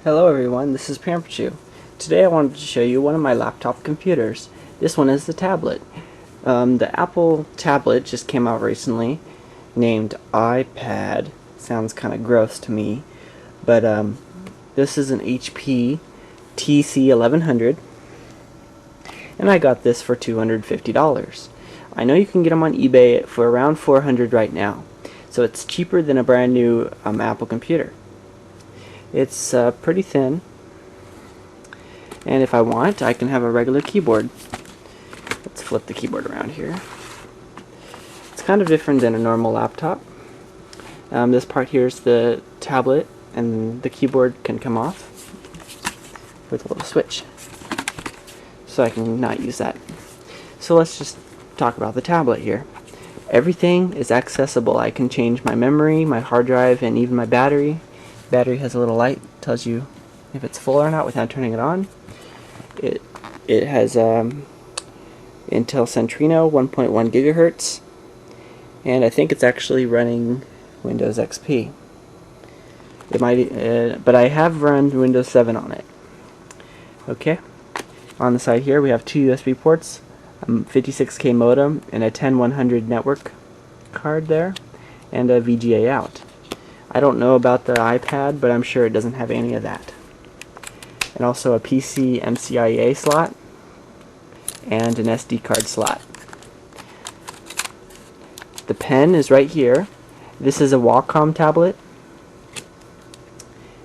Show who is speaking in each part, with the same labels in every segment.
Speaker 1: Hello everyone, this is Pamperchu. Today I wanted to show you one of my laptop computers. This one is the tablet. The Apple tablet just came out recently, named iPad. Sounds kind of gross to me, but this is an HP TC1100, and I got this for $250. I know you can get them on eBay for around $400 right now, so it's cheaper than a brand new Apple computer. It's pretty thin, and if I want, I can have a regular keyboard. Let's flip the keyboard around here. It's kind of different than a normal laptop. This part here is the tablet, and the keyboard can come off with a little switch, so I can not use that. So let's just talk about the tablet here. Everything is accessible. I can change my memory, my hard drive, and even my battery. Battery has a little light, tells you if it's full or not without turning it on. It has Intel Centrino 1.1 gigahertz, and I think it's actually running Windows XP. It might, but I have run Windows 7 on it. Okay. On the side here we have two USB ports, 56K modem, and a 10100 network card there, and a VGA out. I don't know about the iPad, but I'm sure it doesn't have any of that. And also a PC MCIA slot and an SD card slot. The pen is right here. This is a Wacom tablet.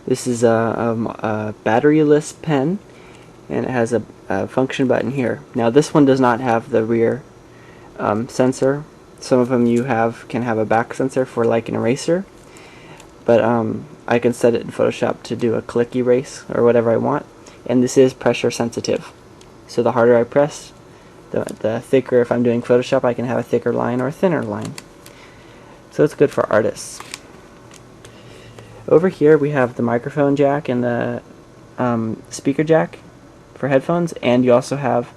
Speaker 1: This is a batteryless pen, and it has a function button here. Now this one does not have the rear sensor. Some of them can have a back sensor for like an eraser. But I can set it in Photoshop to do a click erase or whatever I want, and this is pressure sensitive. So the harder I press, the thicker, if I'm doing Photoshop, I can have a thicker line or a thinner line. So it's good for artists. Over here we have the microphone jack and the speaker jack for headphones, and you also have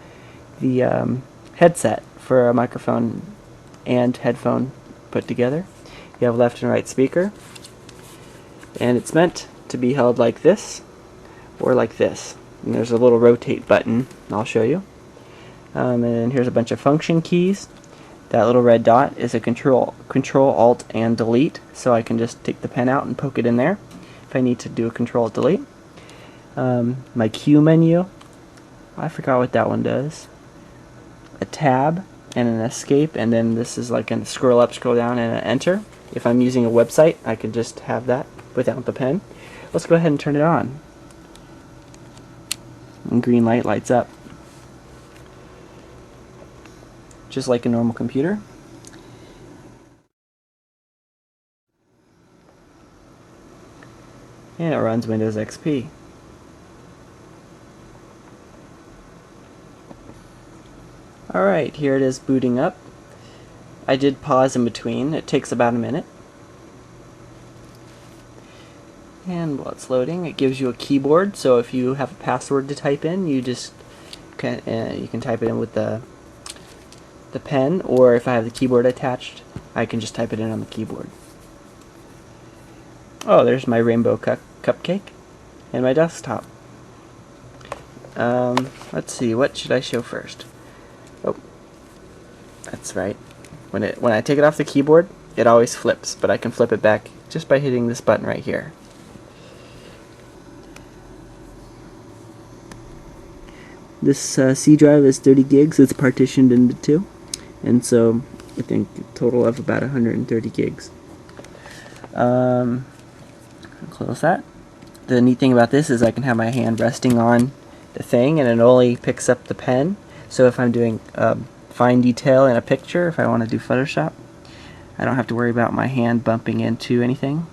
Speaker 1: the headset for a microphone and headphone put together. You have left and right speaker. And it's meant to be held like this or like this. And there's a little rotate button I'll show you. And here's a bunch of function keys. That little red dot is a control alt and delete, so I can just take the pen out and poke it in there if I need to do a control alt delete. My Q menu, I forgot what that one does. A tab and an escape, and then this is like a scroll up, scroll down, and an enter. If I'm using a website, I could just have that without the pen. Let's go ahead and turn it on. And green light lights up, just like a normal computer. And it runs Windows XP. Alright, here it is booting up. I did pause in between. It takes about a minute. And while it's loading, it gives you a keyboard, so if you have a password to type in, you just can type it in with the pen, or if I have the keyboard attached, I can just type it in on the keyboard. Oh, there's my rainbow cupcake and my desktop. Let's see, what should I show first? Oh, that's right. When I take it off the keyboard, it always flips, but I can flip it back just by hitting this button right here. This C drive is 30 gigs. It's partitioned into two, and so I think a total of about 130 gigs. Close that. The neat thing about this is I can have my hand resting on the thing, and it only picks up the pen. So if I'm doing fine detail in a picture, if I want to do Photoshop, I don't have to worry about my hand bumping into anything.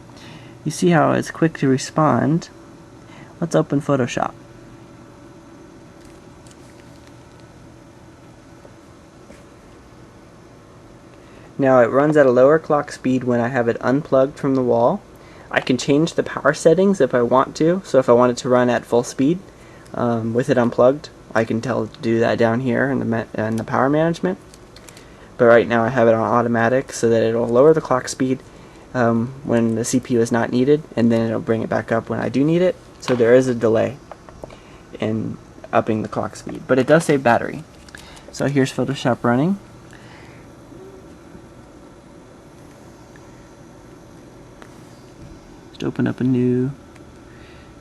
Speaker 1: You see how it's quick to respond. Let's open Photoshop. Now it runs at a lower clock speed when I have it unplugged from the wall. I can change the power settings if I want to, so if I want it to run at full speed with it unplugged, I can tell it to do that down here in the power management. But right now I have it on automatic so that it'll lower the clock speed when the CPU is not needed, and then it'll bring it back up when I do need it. So there is a delay in upping the clock speed, but it does save battery. So here's Photoshop running. Just open up a new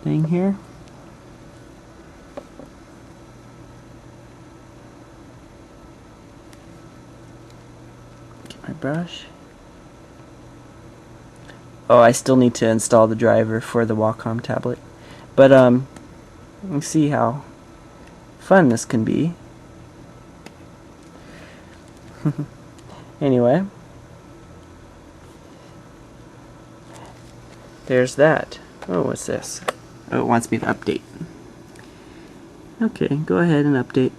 Speaker 1: thing here. Get my brush. Oh, I still need to install the driver for the Wacom tablet. But you can see how fun this can be. Anyway, there's that. Oh, what's this? Oh, it wants me to update. Okay, go ahead and update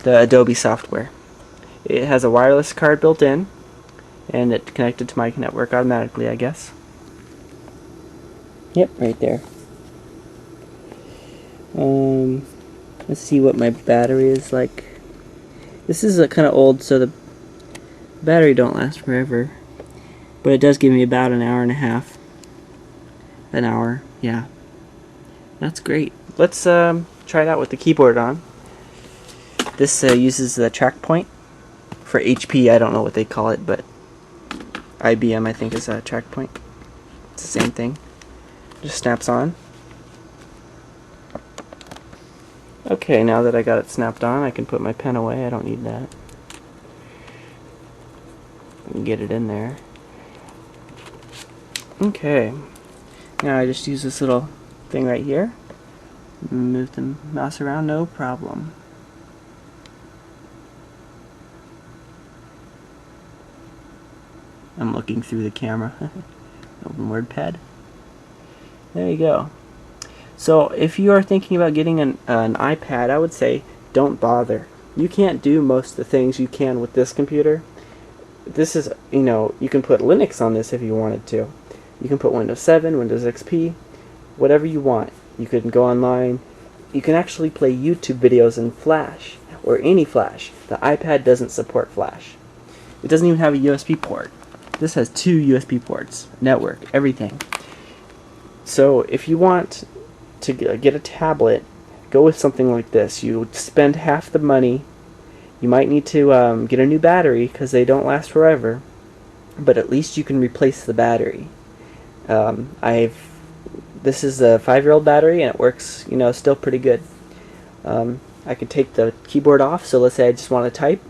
Speaker 1: the Adobe software. It has a wireless card built in, and it's connected to my network automatically, I guess. Yep, right there. Let's see what my battery is like. This is kind of old, so the battery don't last forever, but it does give me about an hour and a half. An hour, yeah. That's great. Let's try it out with the keyboard on. This uses the track point for HP. I don't know what they call it, but IBM I think is a track point. It's the same thing. Just snaps on. Okay, now that I got it snapped on, I can put my pen away. I don't need that. Get it in there. Okay. Now I just use this little thing right here. Move the mouse around, no problem. I'm looking through the camera. Open WordPad. There you go. So if you are thinking about getting an iPad, I would say don't bother. You can't do most of the things you can with this computer. This is, you can put Linux on this if you wanted to. You can put Windows 7, Windows XP, whatever you want. You can go online. You can actually play YouTube videos in Flash, or any Flash. The iPad doesn't support Flash. It doesn't even have a USB port. This has 2 USB ports, network, everything. So if you want to get a tablet, go with something like this. You spend half the money. You might need to get a new battery because they don't last forever, but at least you can replace the battery. This is a 5-year-old battery and it works, still pretty good. I can take the keyboard off, so let's say I just want to type.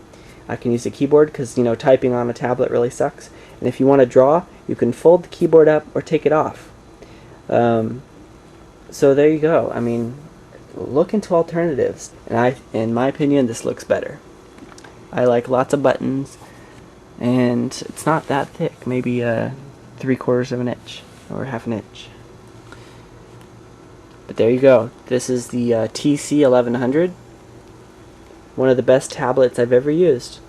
Speaker 1: I can use the keyboard because typing on a tablet really sucks. And if you want to draw, you can fold the keyboard up or take it off. So there you go. I mean, look into alternatives. And in my opinion, this looks better. I like lots of buttons, and it's not that thick. Maybe 3/4 of an inch or half an inch. But there you go. This is the TC1100. One of the best tablets I've ever used.